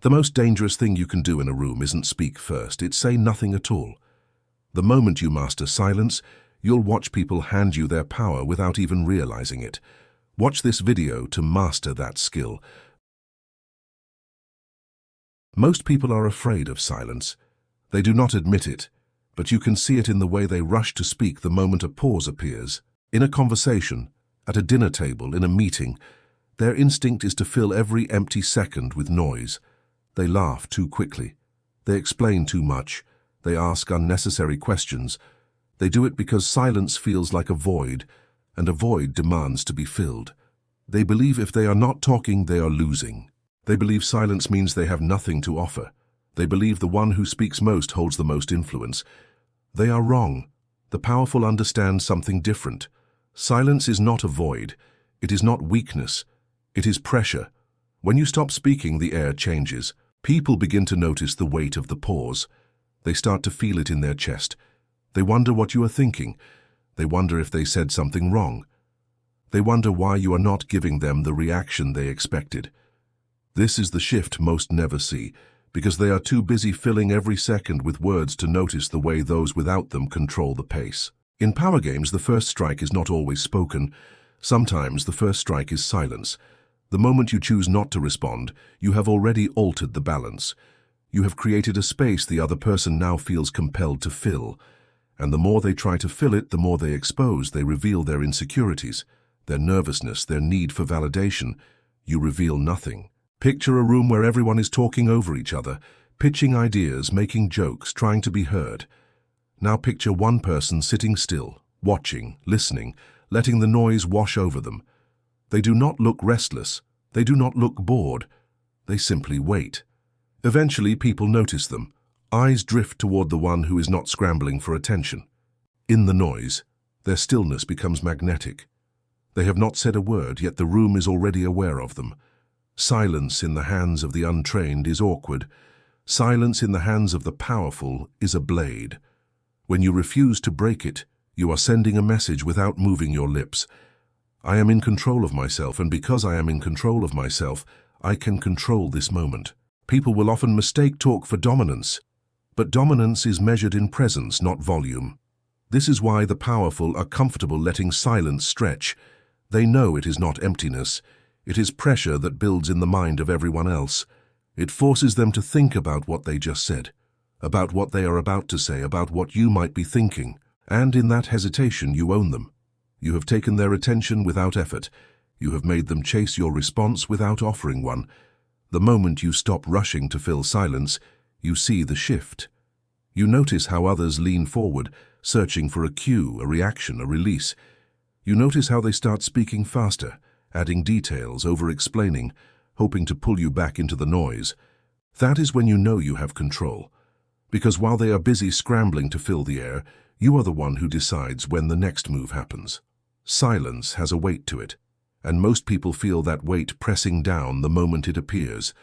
The most dangerous thing you can do in a room isn't speak first, it's say nothing at all. The moment you master silence, you'll watch people hand you their power without even realizing it. Watch this video to master that skill. Most people are afraid of silence. They do not admit it, but you can see it in the way they rush to speak the moment a pause appears. In a conversation, at a dinner table, in a meeting, their instinct is to fill every empty second with noise. They laugh too quickly. They explain too much. They ask unnecessary questions. They do it because silence feels like a void, and a void demands to be filled. They believe if they are not talking, they are losing. They believe silence means they have nothing to offer. They believe the one who speaks most holds the most influence. They are wrong. The powerful understand something different. Silence is not a void. It is not weakness. It is pressure. When you stop speaking, the air changes. People begin to notice the weight of the pause. They start to feel it in their chest. They wonder what you are thinking. They wonder if they said something wrong. They wonder why you are not giving them the reaction they expected. This is the shift most never see, because they are too busy filling every second with words to notice the way those without them control the pace. In power games, the first strike is not always spoken. Sometimes the first strike is silence. The moment you choose not to respond, you have already altered the balance. You have created a space the other person now feels compelled to fill. And the more they try to fill it, the more they expose, they reveal their insecurities, their nervousness, their need for validation. You reveal nothing. Picture a room where everyone is talking over each other, pitching ideas, making jokes, trying to be heard. Now picture one person sitting still, watching, listening, letting the noise wash over them. They do not look restless. They do not look bored. They simply wait. Eventually, people notice them. Eyes drift toward the one who is not scrambling for attention. In the noise, their stillness becomes magnetic. They have not said a word, yet the room is already aware of them. Silence in the hands of the untrained is awkward. Silence in the hands of the powerful is a blade. When you refuse to break it, you are sending a message without moving your lips. I am in control of myself, and because I am in control of myself, I can control this moment. People will often mistake talk for dominance, but dominance is measured in presence, not volume. This is why the powerful are comfortable letting silence stretch. They know it is not emptiness. It is pressure that builds in the mind of everyone else. It forces them to think about what they just said, about what they are about to say, about what you might be thinking. And in that hesitation, you own them. You have taken their attention without effort. You have made them chase your response without offering one. The moment you stop rushing to fill silence, you see the shift. You notice how others lean forward, searching for a cue, a reaction, a release. You notice how they start speaking faster, adding details, over-explaining, hoping to pull you back into the noise. That is when you know you have control. Because while they are busy scrambling to fill the air, you are the one who decides when the next move happens. Silence has a weight to it, and most people feel that weight pressing down the moment it appears.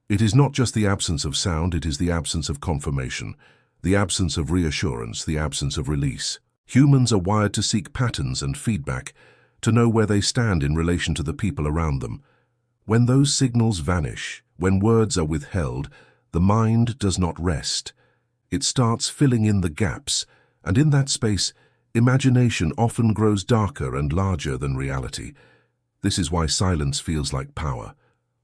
It is not just the absence of sound, it is the absence of confirmation, the absence of reassurance, the absence of release. Humans are wired to seek patterns and feedback, to know where they stand in relation to the people around them. When those signals vanish, when words are withheld, the mind does not rest. It starts filling in the gaps, and in that space, imagination often grows darker and larger than reality. This is why silence feels like power.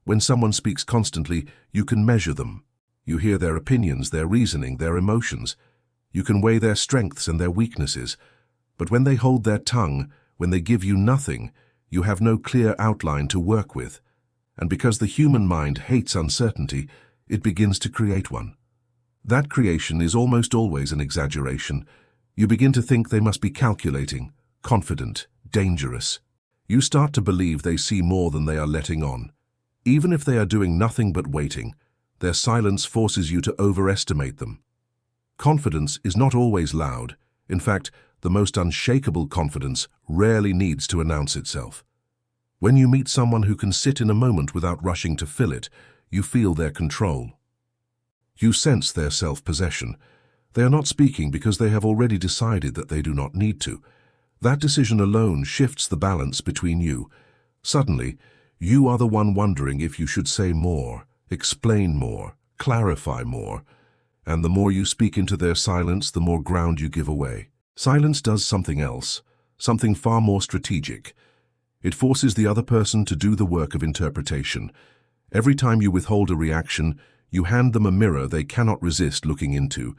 When someone speaks constantly, you can measure them. You hear their opinions, their reasoning, their emotions. You can weigh their strengths and their weaknesses. But when they hold their tongue, when they give you nothing, you have no clear outline to work with. And because the human mind hates uncertainty, it begins to create one. That creation is almost always an exaggeration. You begin to think they must be calculating, confident, dangerous. You start to believe they see more than they are letting on. Even if they are doing nothing but waiting, their silence forces you to overestimate them. Confidence is not always loud. In fact, the most unshakable confidence rarely needs to announce itself. When you meet someone who can sit in a moment without rushing to fill it, you feel their control. You sense their self-possession. They are not speaking because they have already decided that they do not need to. That decision alone shifts the balance between you. Suddenly, you are the one wondering if you should say more, explain more, clarify more, and the more you speak into their silence, the more ground you give away. Silence does something else, something far more strategic. It forces the other person to do the work of interpretation. Every time you withhold a reaction, you hand them a mirror they cannot resist looking into.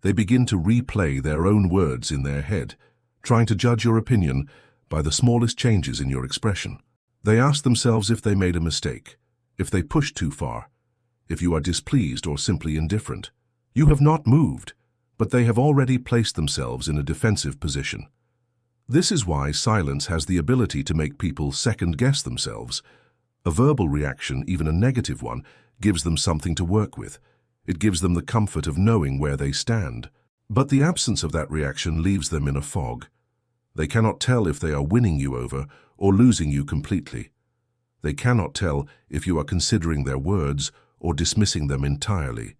They begin to replay their own words in their head, trying to judge your opinion by the smallest changes in your expression. They ask themselves if they made a mistake, if they pushed too far, if you are displeased or simply indifferent. You have not moved, but they have already placed themselves in a defensive position. This is why silence has the ability to make people second-guess themselves. A verbal reaction, even a negative one, gives them something to work with. It gives them the comfort of knowing where they stand. But the absence of that reaction leaves them in a fog. They cannot tell if they are winning you over or losing you completely. They cannot tell if you are considering their words or dismissing them entirely.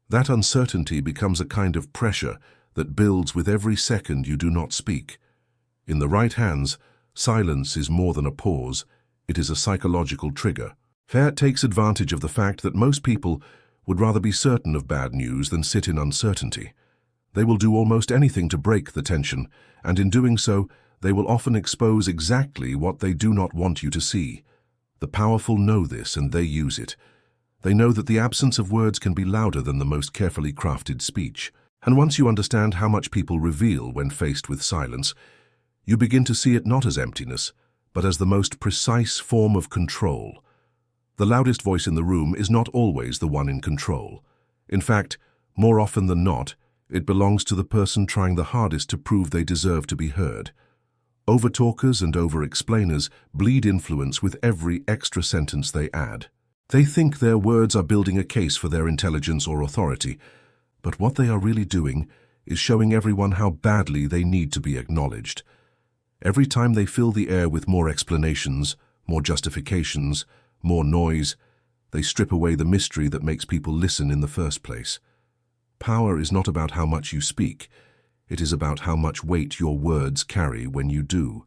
That uncertainty becomes a kind of pressure that builds with every second you do not speak. In the right hands, silence is more than a pause. It is a psychological trigger. Fayette takes advantage of the fact that most people would rather be certain of bad news than sit in uncertainty. They will do almost anything to break the tension, and in doing so, they will often expose exactly what they do not want you to see. The powerful know this, and they use it. They know that the absence of words can be louder than the most carefully crafted speech. And once you understand how much people reveal when faced with silence, you begin to see it not as emptiness, but as the most precise form of control. The loudest voice in the room is not always the one in control. In fact, more often than not, it belongs to the person trying the hardest to prove they deserve to be heard. Overtalkers and over-explainers bleed influence with every extra sentence they add. They think their words are building a case for their intelligence or authority, but what they are really doing is showing everyone how badly they need to be acknowledged. Every time they fill the air with more explanations, more justifications, more noise, they strip away the mystery that makes people listen in the first place. Power is not about how much you speak. It is about how much weight your words carry when you do.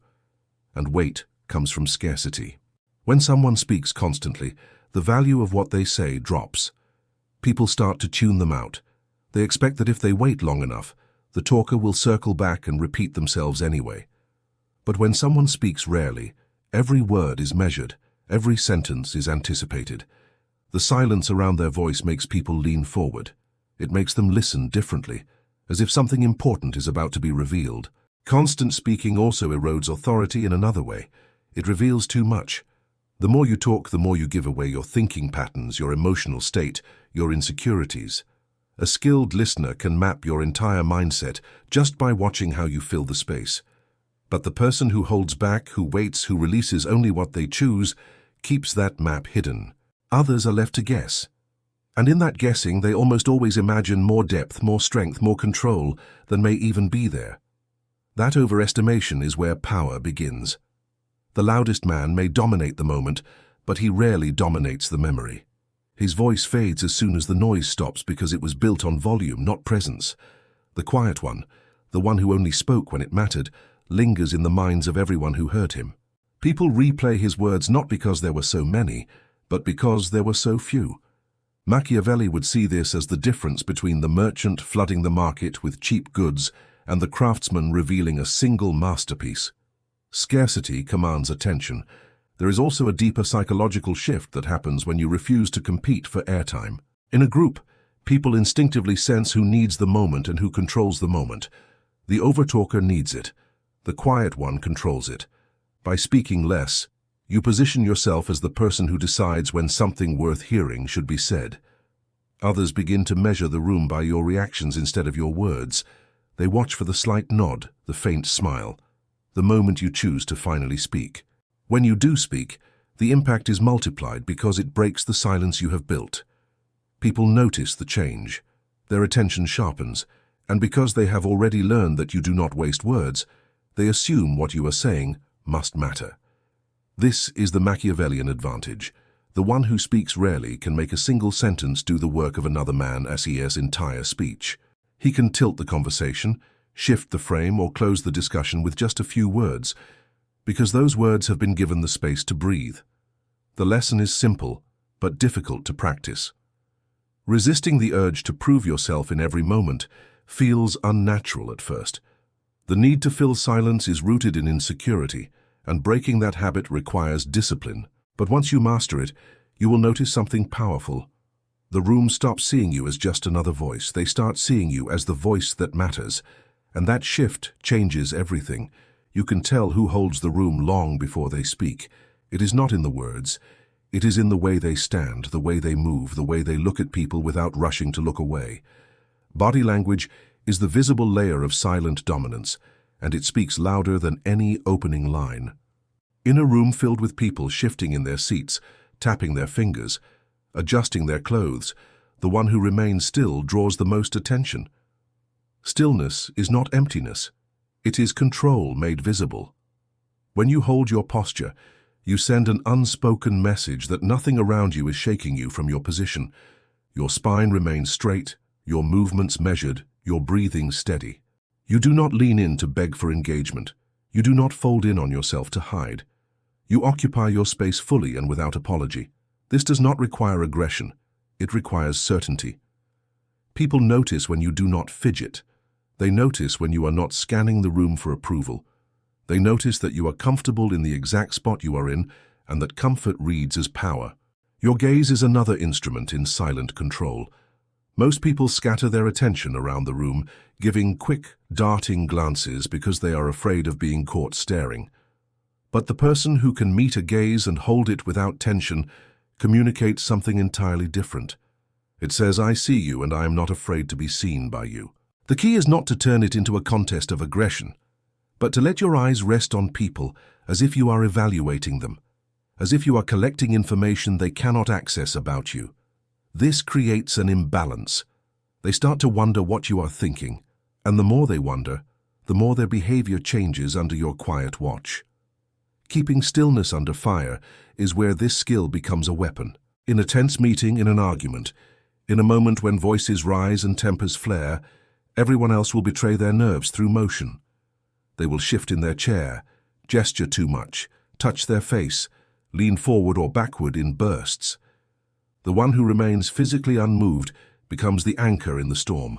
And weight comes from scarcity. When someone speaks constantly, the value of what they say drops. People start to tune them out. They expect that if they wait long enough, the talker will circle back and repeat themselves anyway. But when someone speaks rarely, every word is measured, every sentence is anticipated. The silence around their voice makes people lean forward. It makes them listen differently, as if something important is about to be revealed. Constant speaking also erodes authority in another way. It reveals too much. The more you talk, the more you give away your thinking patterns, your emotional state, your insecurities. A skilled listener can map your entire mindset just by watching how you fill the space. But the person who holds back, who waits, who releases only what they choose, keeps that map hidden. Others are left to guess. And in that guessing, they almost always imagine more depth, more strength, more control than may even be there. That overestimation is where power begins. The loudest man may dominate the moment, but he rarely dominates the memory. His voice fades as soon as the noise stops because it was built on volume, not presence. The quiet one, the one who only spoke when it mattered, lingers in the minds of everyone who heard him. People replay his words not because there were so many, but because there were so few. Machiavelli would see this as the difference between the merchant flooding the market with cheap goods and the craftsman revealing a single masterpiece. Scarcity commands attention. There is also a deeper psychological shift that happens when you refuse to compete for airtime. In a group, people instinctively sense who needs the moment and who controls the moment. The overtalker needs it. The quiet one controls it. By speaking less, you position yourself as the person who decides when something worth hearing should be said. Others begin to measure the room by your reactions instead of your words. They watch for the slight nod, the faint smile, the moment you choose to finally speak. When you do speak, the impact is multiplied because it breaks the silence you have built. People notice the change. Their attention sharpens, and because they have already learned that you do not waste words, they assume what you are saying must matter. This is the Machiavellian advantage. The one who speaks rarely can make a single sentence do the work of another man as his entire speech. He can tilt the conversation, shift the frame, or close the discussion with just a few words, because those words have been given the space to breathe. The lesson is simple. but difficult to practice. Resisting the urge to prove yourself in every moment feels unnatural at first. The need to fill silence is rooted in insecurity, and breaking that habit requires discipline. But once you master it, you will notice something powerful. The room stops seeing you as just another voice. They start seeing you as the voice that matters. And that shift changes everything. You can tell who holds the room long before they speak. It is not in the words. It is in the way they stand, the way they move, the way they look at people without rushing to look away. Body language is the visible layer of silent dominance, and it speaks louder than any opening line. In a room filled with people shifting in their seats, tapping their fingers, adjusting their clothes, the one who remains still draws the most attention. Stillness is not emptiness. It is control made visible. When you hold your posture, you send an unspoken message that nothing around you is shaking you from your position. Your spine remains straight, your movements measured, your breathing steady. You do not lean in to beg for engagement. You do not fold in on yourself to hide. You occupy your space fully and without apology. This does not require aggression. It requires certainty. People notice when you do not fidget. They notice when you are not scanning the room for approval. They notice that you are comfortable in the exact spot you are in, and that comfort reads as power. Your gaze is another instrument in silent control. Most people scatter their attention around the room, giving quick, darting glances because they are afraid of being caught staring. But the person who can meet a gaze and hold it without tension communicates something entirely different. It says, "I see you and I am not afraid to be seen by you." The key is not to turn it into a contest of aggression, but to let your eyes rest on people as if you are evaluating them, as if you are collecting information they cannot access about you. This creates an imbalance. They start to wonder what you are thinking, and the more they wonder, the more their behavior changes under your quiet watch. Keeping stillness under fire is where this skill becomes a weapon. In a tense meeting, in an argument, in a moment when voices rise and tempers flare, everyone else will betray their nerves through motion. They will shift in their chair, gesture too much, touch their face, lean forward or backward in bursts. The one who remains physically unmoved becomes the anchor in the storm.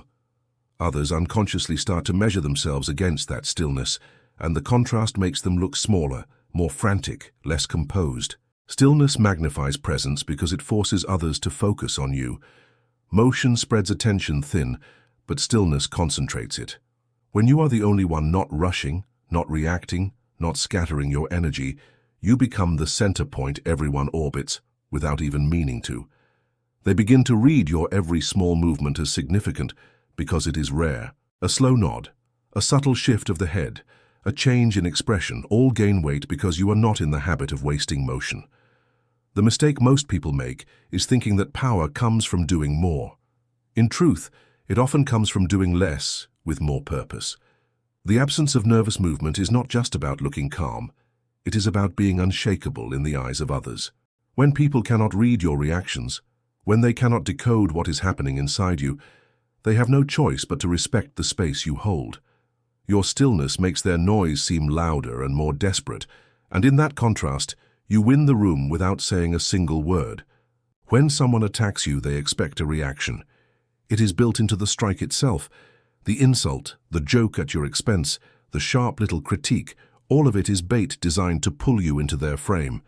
Others unconsciously start to measure themselves against that stillness, and the contrast makes them look smaller, more frantic, less composed. Stillness magnifies presence because it forces others to focus on you. Motion spreads attention thin, but stillness concentrates it. When you are the only one not rushing, not reacting, not scattering your energy, you become the center point everyone orbits without even meaning to. They begin to read your every small movement as significant because it is rare. A slow nod, a subtle shift of the head, a change in expression all gain weight because you are not in the habit of wasting motion. The mistake most people make is thinking that power comes from doing more. In truth, it often comes from doing less with more purpose. The absence of nervous movement is not just about looking calm. It is about being unshakable in the eyes of others. When people cannot read your reactions, when they cannot decode what is happening inside you, they have no choice but to respect the space you hold. Your stillness makes their noise seem louder and more desperate, and in that contrast, you win the room without saying a single word. When someone attacks you, they expect a reaction. It is built into the strike itself. The insult, the joke at your expense, the sharp little critique, all of it is bait designed to pull you into their frame.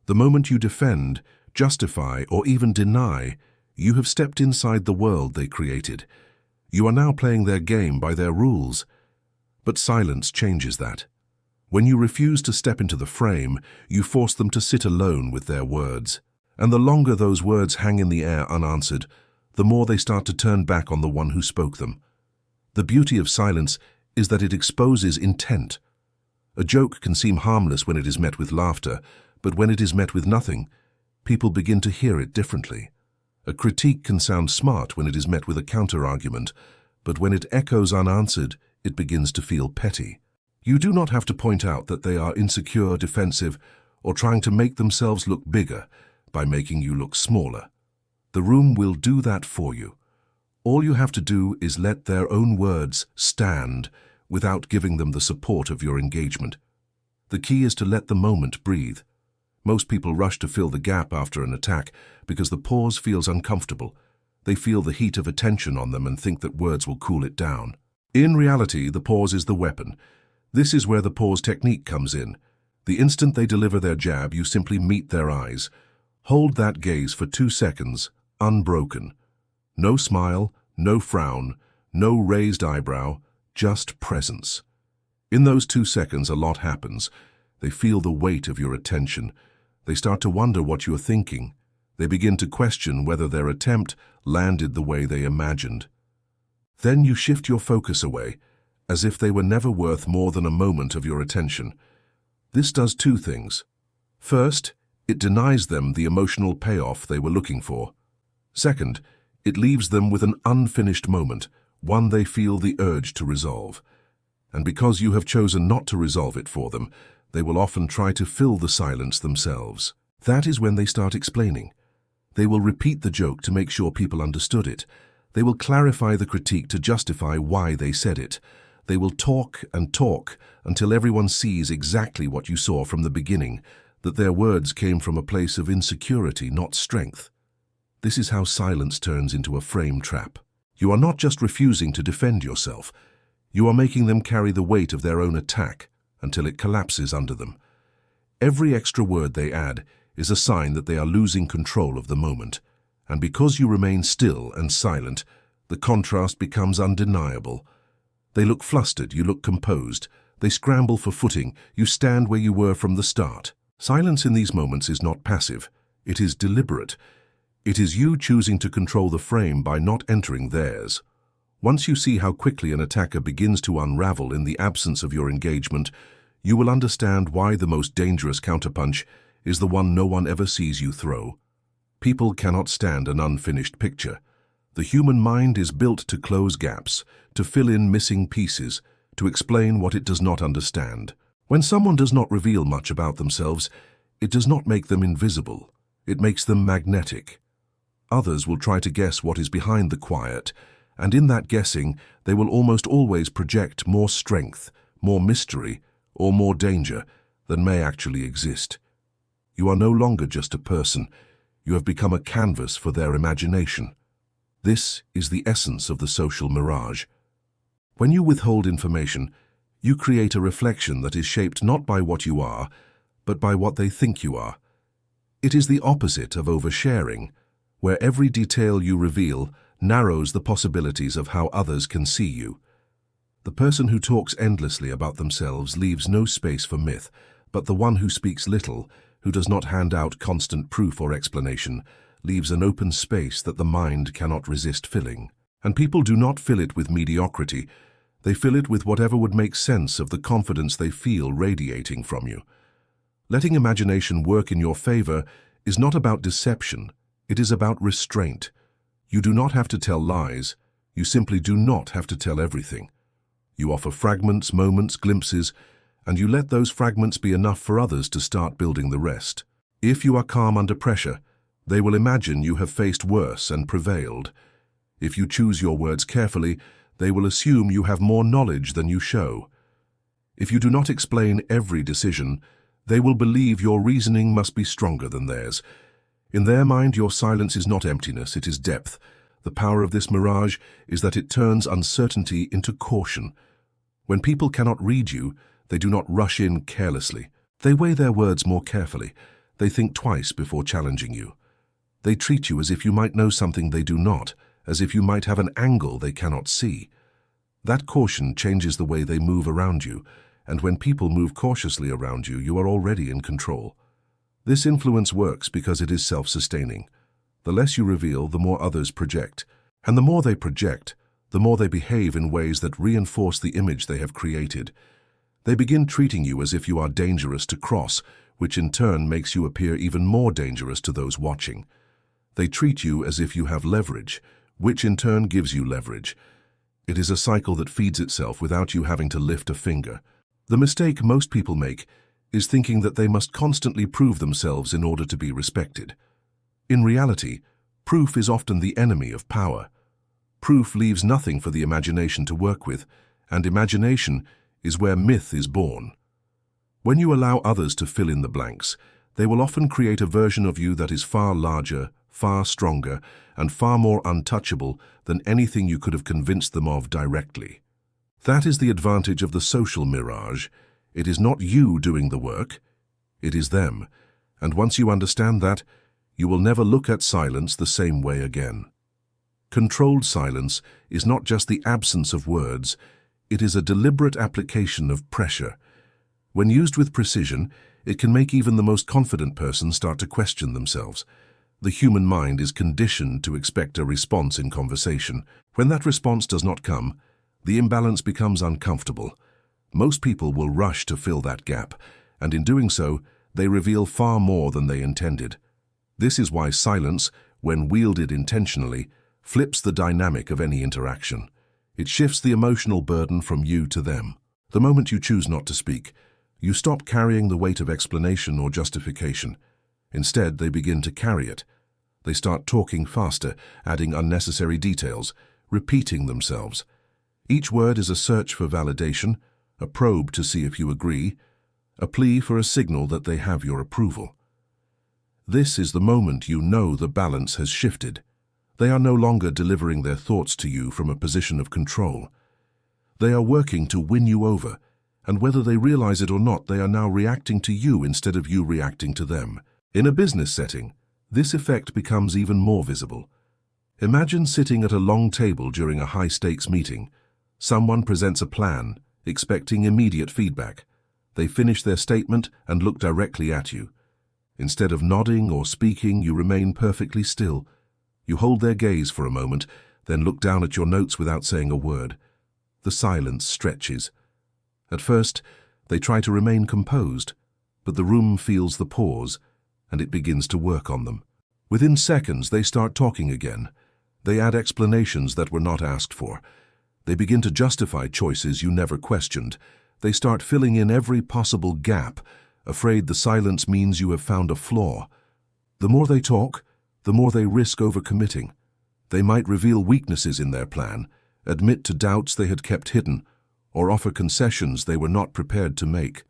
The moment you defend, justify, or even deny, you have stepped inside the world they created. You are now playing their game by their rules. But silence changes that. When you refuse to step into the frame, you force them to sit alone with their words. And the longer those words hang in the air unanswered, the more they start to turn back on the one who spoke them. The beauty of silence is that it exposes intent. A joke can seem harmless when it is met with laughter, but when it is met with nothing, people begin to hear it differently. A critique can sound smart when it is met with a counter-argument, but when it echoes unanswered, it begins to feel petty. You do not have to point out that they are insecure, defensive, or trying to make themselves look bigger by making you look smaller. The room will do that for you. All you have to do is let their own words stand without giving them the support of your engagement. The key is to let the moment breathe. Most people rush to fill the gap after an attack because the pause feels uncomfortable. They feel the heat of attention on them and think that words will cool it down. In reality, the pause is the weapon. This is where the pause technique comes in. The instant they deliver their jab, you simply meet their eyes. Hold that gaze for 2 seconds, unbroken. No smile, no frown, no raised eyebrow, just presence. In those 2 seconds, a lot happens. They feel the weight of your attention. They start to wonder what you're thinking. They begin to question whether their attempt landed the way they imagined. Then you shift your focus away, as if they were never worth more than a moment of your attention. This does 2 things. First, it denies them the emotional payoff they were looking for. Second, it leaves them with an unfinished moment, one they feel the urge to resolve. And because you have chosen not to resolve it for them, they will often try to fill the silence themselves. That is when they start explaining. They will repeat the joke to make sure people understood it. They will clarify the critique to justify why they said it. They will talk and talk until everyone sees exactly what you saw from the beginning, that their words came from a place of insecurity, not strength. This is how silence turns into a frame trap. You are not just refusing to defend yourself. You are making them carry the weight of their own attack until it collapses under them. Every extra word they add is a sign that they are losing control of the moment. And because you remain still and silent, the contrast becomes undeniable. They look flustered, you look composed. They scramble for footing, you stand where you were from the start. Silence in these moments is not passive. It is deliberate. It is you choosing to control the frame by not entering theirs. Once you see how quickly an attacker begins to unravel in the absence of your engagement, you will understand why the most dangerous counterpunch is the one no one ever sees you throw. People cannot stand an unfinished picture. The human mind is built to close gaps, to fill in missing pieces, to explain what it does not understand. When someone does not reveal much about themselves, it does not make them invisible. It makes them magnetic. Others will try to guess what is behind the quiet, and in that guessing, they will almost always project more strength, more mystery, or more danger than may actually exist. You are no longer just a person. You have become a canvas for their imagination. This is the essence of the social mirage. When you withhold information, you create a reflection that is shaped not by what you are, but by what they think you are. It is the opposite of oversharing, where every detail you reveal narrows the possibilities of how others can see you. The person who talks endlessly about themselves leaves no space for myth, but the one who speaks little, who does not hand out constant proof or explanation, leaves an open space that the mind cannot resist filling. And people do not fill it with mediocrity. They fill it with whatever would make sense of the confidence they feel radiating from you. Letting imagination work in your favor is not about deception. It is about restraint. You do not have to tell lies. You simply do not have to tell everything. You offer fragments, moments, glimpses, and you let those fragments be enough for others to start building the rest. If you are calm under pressure, they will imagine you have faced worse and prevailed. If you choose your words carefully, they will assume you have more knowledge than you show. If you do not explain every decision, they will believe your reasoning must be stronger than theirs. In their mind, your silence is not emptiness, it is depth. The power of this mirage is that it turns uncertainty into caution. When people cannot read you, they do not rush in carelessly. They weigh their words more carefully. They think twice before challenging you. They treat you as if you might know something they do not, as if you might have an angle they cannot see. That caution changes the way they move around you, and when people move cautiously around you, you are already in control. This influence works because it is self-sustaining. The less you reveal, the more others project. And the more they project, the more they behave in ways that reinforce the image they have created. They begin treating you as if you are dangerous to cross, which in turn makes you appear even more dangerous to those watching. They treat you as if you have leverage, which in turn gives you leverage. It is a cycle that feeds itself without you having to lift a finger. The mistake most people make is thinking that they must constantly prove themselves in order to be respected. In reality, proof is often the enemy of power. Proof leaves nothing for the imagination to work with, and imagination is where myth is born. When you allow others to fill in the blanks, They will often create a version of you that is far larger, far stronger, and far more untouchable than anything you could have convinced them of directly. That is the advantage of the social mirage. It is not you doing the work, it is them. And once you understand that, you will never look at silence the same way again. Controlled silence is not just the absence of words, it is a deliberate application of pressure. When used with precision, it can make even the most confident person start to question themselves. The human mind is conditioned to expect a response in conversation. When that response does not come, the imbalance becomes uncomfortable. Most people will rush to fill that gap, and in doing so, they reveal far more than they intended. This is why silence, when wielded intentionally, flips the dynamic of any interaction. It shifts the emotional burden from you to them. The moment you choose not to speak, you stop carrying the weight of explanation or justification. Instead, they begin to carry it. They start talking faster, adding unnecessary details, repeating themselves. Each word is a search for validation, a probe to see if you agree, a plea for a signal that they have your approval. This is the moment you know the balance has shifted. They are no longer delivering their thoughts to you from a position of control. They are working to win you over, and whether they realize it or not, they are now reacting to you instead of you reacting to them. In a business setting, this effect becomes even more visible. Imagine sitting at a long table during a high-stakes meeting. Someone presents a plan, expecting immediate feedback. They finish their statement and look directly at you. Instead of nodding or speaking, you remain perfectly still. You hold their gaze for a moment, then look down at your notes without saying a word. The silence stretches. At first, they try to remain composed, but the room feels the pause, and it begins to work on them. Within seconds, they start talking again. They add explanations that were not asked for. They begin to justify choices you never questioned. They start filling in every possible gap, afraid the silence means you have found a flaw. The more they talk, the more they risk overcommitting. They might reveal weaknesses in their plan, admit to doubts they had kept hidden, or offer concessions they were not prepared to make.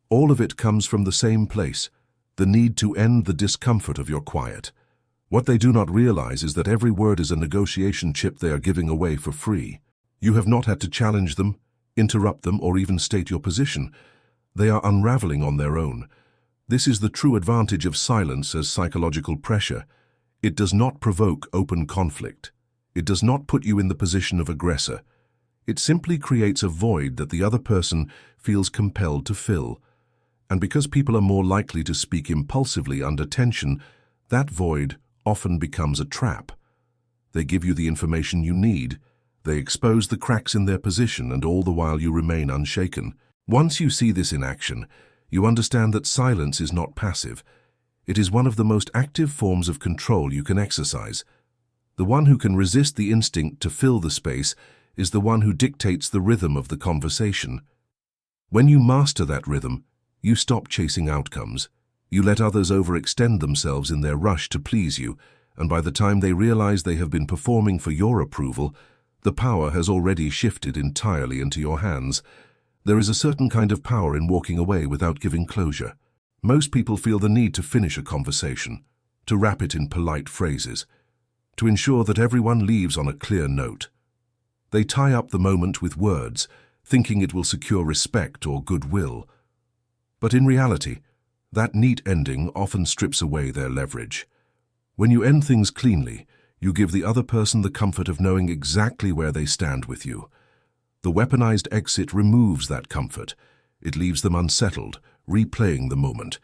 All of it comes from the same place, the need to end the discomfort of your quiet. What they do not realize is that every word is a negotiation chip they are giving away for free. You have not had to challenge them, interrupt them, or even state your position. They are unraveling on their own. This is the true advantage of silence as psychological pressure. It does not provoke open conflict. It does not put you in the position of aggressor. It simply creates a void that the other person feels compelled to fill. And because people are more likely to speak impulsively under tension, that void often becomes a trap. They give you the information you need. They expose the cracks in their position, and all the while you remain unshaken. Once you see this in action, you understand that silence is not passive. It is one of the most active forms of control you can exercise. The one who can resist the instinct to fill the space is the one who dictates the rhythm of the conversation. When you master that rhythm, you stop chasing outcomes. You let others overextend themselves in their rush to please you, and by the time they realize they have been performing for your approval, the power has already shifted entirely into your hands. There is a certain kind of power in walking away without giving closure. Most people feel the need to finish a conversation, to wrap it in polite phrases, to ensure that everyone leaves on a clear note. They tie up the moment with words, thinking it will secure respect or goodwill. But in reality, that neat ending often strips away their leverage. When you end things cleanly, you give the other person the comfort of knowing exactly where they stand with you. The weaponized exit removes that comfort. It leaves them unsettled, replaying the moment,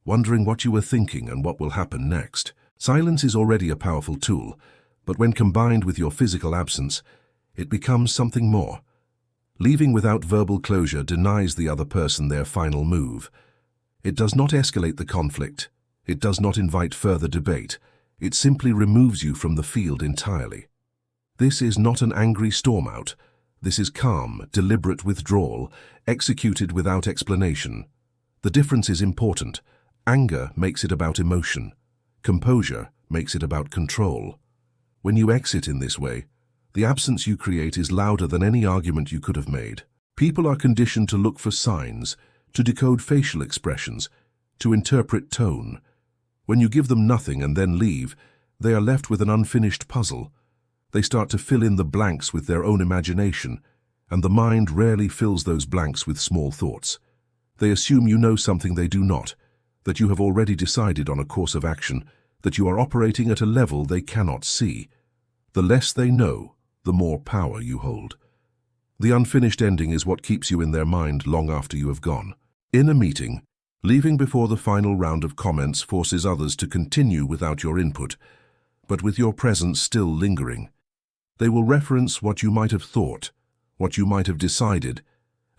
wondering what you were thinking and what will happen next. Silence is already a powerful tool, but when combined with your physical absence, it becomes something more. Leaving without verbal closure denies the other person their final move. It does not escalate the conflict. It does not invite further debate. It simply removes you from the field entirely. This is not an angry storm out. This is calm, deliberate withdrawal, executed without explanation. The difference is important. Anger makes it about emotion. Composure makes it about control. When you exit in this way, the absence you create is louder than any argument you could have made. People are conditioned to look for signs, to decode facial expressions, to interpret tone. When you give them nothing and then leave, they are left with an unfinished puzzle. They start to fill in the blanks with their own imagination, and the mind rarely fills those blanks with small thoughts. They assume you know something they do not, that you have already decided on a course of action, that you are operating at a level they cannot see. The less they know, the more power you hold. The unfinished ending is what keeps you in their mind long after you have gone. In a meeting, leaving before the final round of comments forces others to continue without your input, but with your presence still lingering. They will reference what you might have thought, what you might have decided,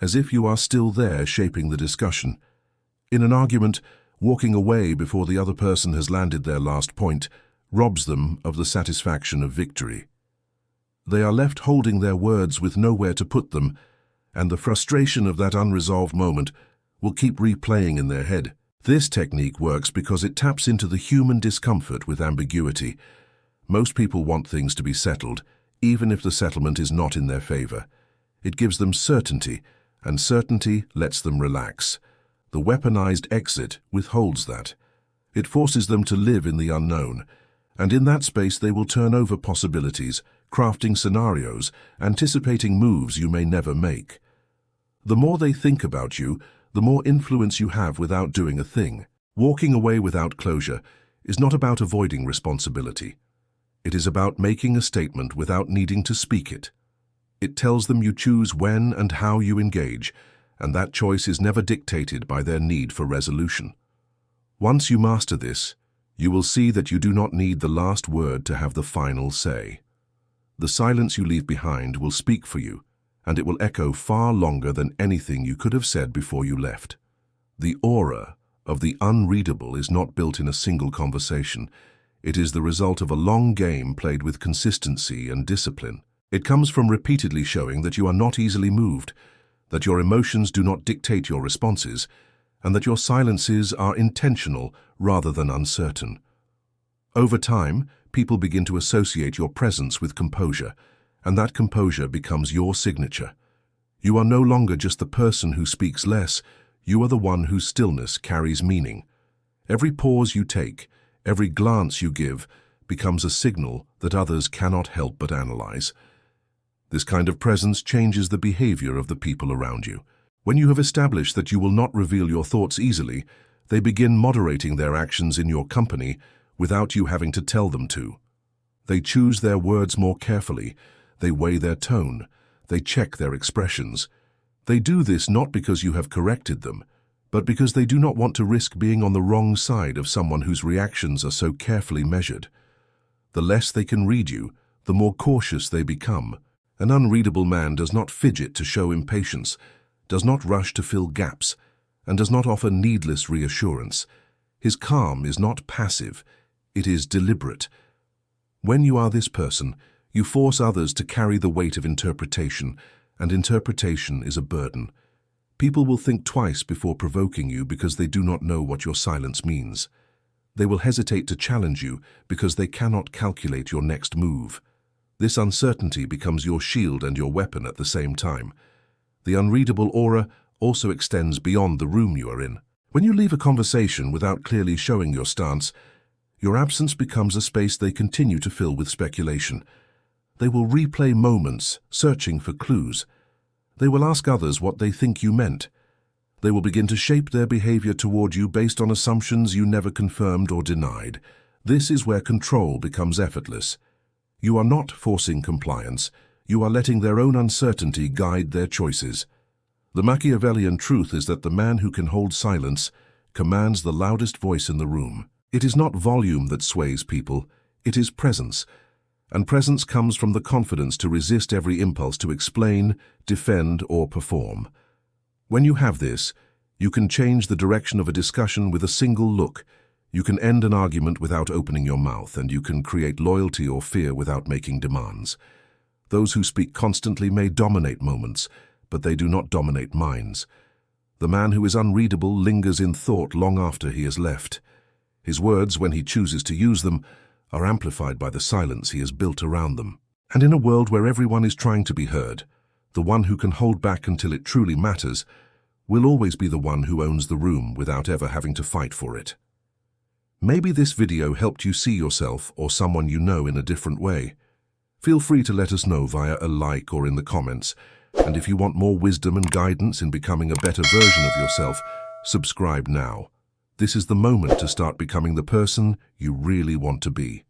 as if you are still there shaping the discussion. In an argument, walking away before the other person has landed their last point robs them of the satisfaction of victory. They are left holding their words with nowhere to put them, and the frustration of that unresolved moment will keep replaying in their head. This technique works because it taps into the human discomfort with ambiguity. Most people want things to be settled, even if the settlement is not in their favor. It gives them certainty, and certainty lets them relax. The weaponized exit withholds that. It forces them to live in the unknown, and in that space they will turn over possibilities, crafting scenarios, anticipating moves you may never make. The more they think about you, the more influence you have without doing a thing. Walking away without closure is not about avoiding responsibility. It is about making a statement without needing to speak it. It tells them you choose when and how you engage, and that choice is never dictated by their need for resolution. Once you master this, you will see that you do not need the last word to have the final say. The silence you leave behind will speak for you, and it will echo far longer than anything you could have said before you left. The aura of the unreadable is not built in a single conversation. It is the result of a long game played with consistency and discipline. It comes from repeatedly showing that you are not easily moved, that your emotions do not dictate your responses, and that your silences are intentional rather than uncertain. Over time, people begin to associate your presence with composure, and that composure becomes your signature. You are no longer just the person who speaks less, you are the one whose stillness carries meaning. Every pause you take, every glance you give, becomes a signal that others cannot help but analyze. This kind of presence changes the behavior of the people around you. When you have established that you will not reveal your thoughts easily, they begin moderating their actions in your company without you having to tell them to. They choose their words more carefully, they weigh their tone, they check their expressions. They do this not because you have corrected them, but because they do not want to risk being on the wrong side of someone whose reactions are so carefully measured. The less they can read you, the more cautious they become. An unreadable man does not fidget to show impatience, does not rush to fill gaps, and does not offer needless reassurance. His calm is not passive, it is deliberate. When you are this person, you force others to carry the weight of interpretation, and interpretation is a burden. People will think twice before provoking you because they do not know what your silence means. They will hesitate to challenge you because they cannot calculate your next move. This uncertainty becomes your shield and your weapon at the same time. The unreadable aura also extends beyond the room you are in. When you leave a conversation without clearly showing your stance, your absence becomes a space they continue to fill with speculation. They will replay moments, searching for clues. They will ask others what they think you meant. They will begin to shape their behavior toward you based on assumptions you never confirmed or denied. This is where control becomes effortless. You are not forcing compliance. You are letting their own uncertainty guide their choices. The Machiavellian truth is that the man who can hold silence commands the loudest voice in the room. It is not volume that sways people, it is presence. And presence comes from the confidence to resist every impulse to explain, defend, or perform. When you have this, you can change the direction of a discussion with a single look. You can end an argument without opening your mouth, and you can create loyalty or fear without making demands. Those who speak constantly may dominate moments, but they do not dominate minds. The man who is unreadable lingers in thought long after he has left. His words, when he chooses to use them, are amplified by the silence he has built around them. And in a world where everyone is trying to be heard, the one who can hold back until it truly matters will always be the one who owns the room without ever having to fight for it. Maybe this video helped you see yourself or someone you know in a different way. Feel free to let us know via a like or in the comments. And if you want more wisdom and guidance in becoming a better version of yourself, subscribe now. This is the moment to start becoming the person you really want to be.